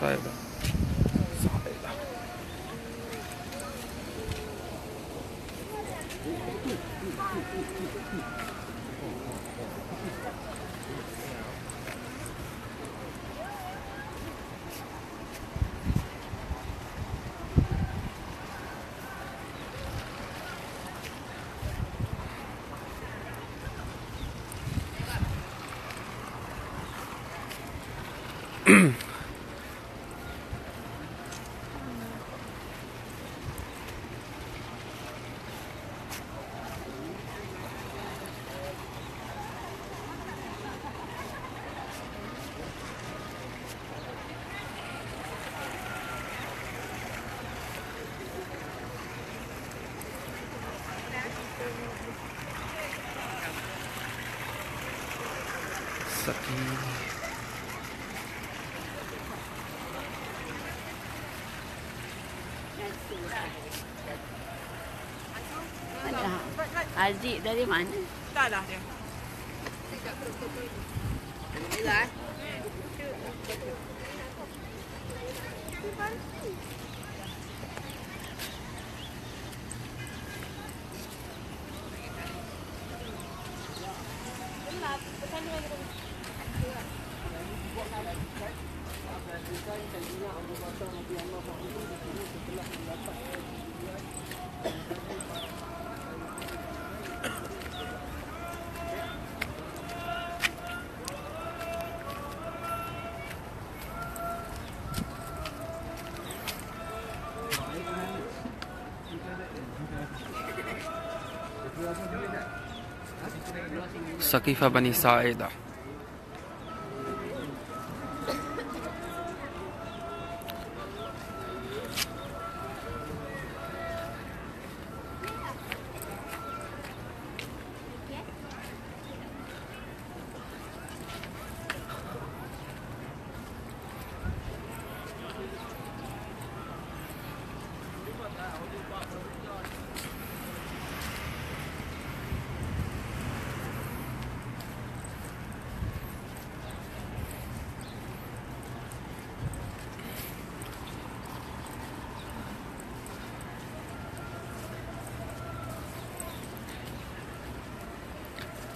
Saida. Adik dari mana? Tak lah dia. Merah. सकीफ़ा बनी साइदा।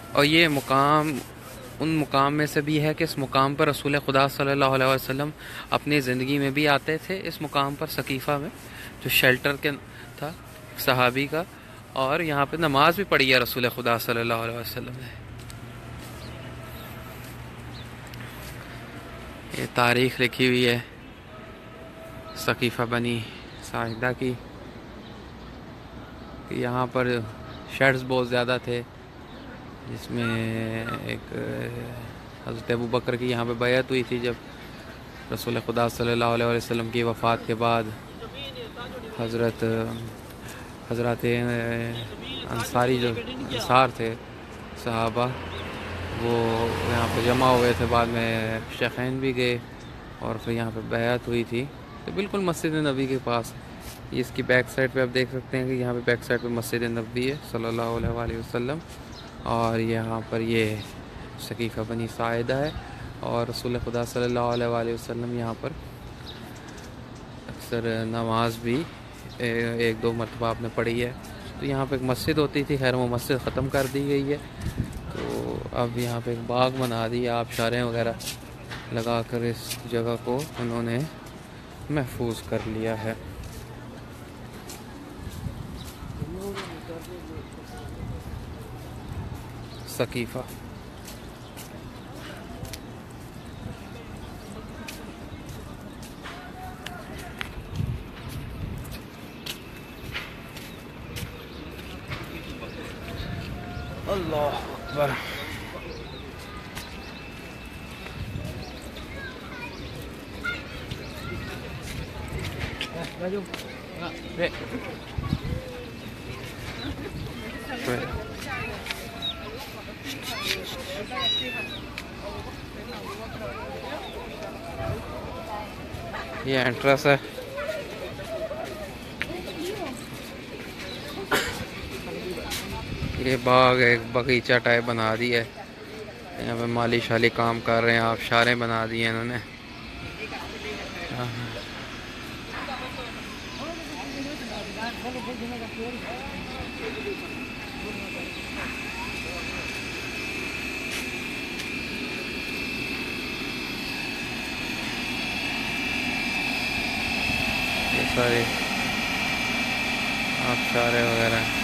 और ये मुकाम उन मुकाम में से भी है कि इस मुकाम पर रसूल खुदा सल्लल्लाहु अलैहि वसल्लम अपनी ज़िंदगी में भी आते थे। इस मुकाम पर सकीफ़ा में जो शेल्टर के था सहाबी का, और यहाँ पे नमाज भी पढ़ी है रसूल खुदा सल्लल्लाहु अलैहि वसल्लम ने। ये तारीख़ लिखी हुई है सकीफ़ा बनी साइदा की। यहाँ पर शेड्स बहुत ज़्यादा थे, जिसमें एक हज़रत अबू बकर की यहाँ पे बैअत हुई थी जब रसूल खुदा सल्लल्लाहु अलैहि वसल्लम की वफ़ात के बाद हज़रत अंसारी जो अंसार थे सहाबा, वो यहाँ पे जमा हुए थे। बाद में शेखैन भी गए और फिर यहाँ पे बैअत हुई थी। तो बिल्कुल मस्जिद नबी के पास ये इसकी बैक साइड पे आप देख सकते हैं कि यहाँ पे बैक साइड पे मस्जिद नबी है सल्लल्लाहु अलैहि वसल्लम, और यहाँ पर ये सकीफ़ा बनी साइदा है। और रसूल खुदा सल्लल्लाहु अलैहि वसल्लम यहाँ पर अक्सर नमाज भी एक दो मरतबा आपने पढ़ी है। तो यहाँ पे एक मस्जिद होती थी, खैर वो मस्जिद ख़त्म कर दी गई है। तो अब यहाँ पे एक बाग बना दिया, आबशारें वगैरह लगा कर इस जगह को उन्होंने महफूज कर लिया है। सकीफ़ा अल्लाह अकबर। ये एंट्रेंस है। ये बाग एक बगीचा टाइप बना दी है। यहाँ पे माली शाली काम कर रहे हैं, आबशारें बना दी हैं इन्होंने। ये सारे आबशारे वगैरह।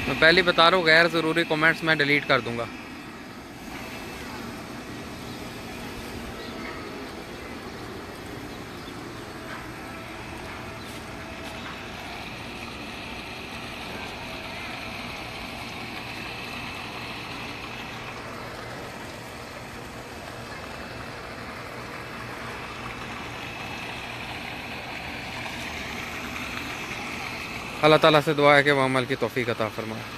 मैं पहले बता रहा हूँ, गैर ज़रूरी कमेंट्स मैं डिलीट कर दूंगा। अल्लाह ताला से दुआ है कि वह अमल की तौफीक अता फरमाए।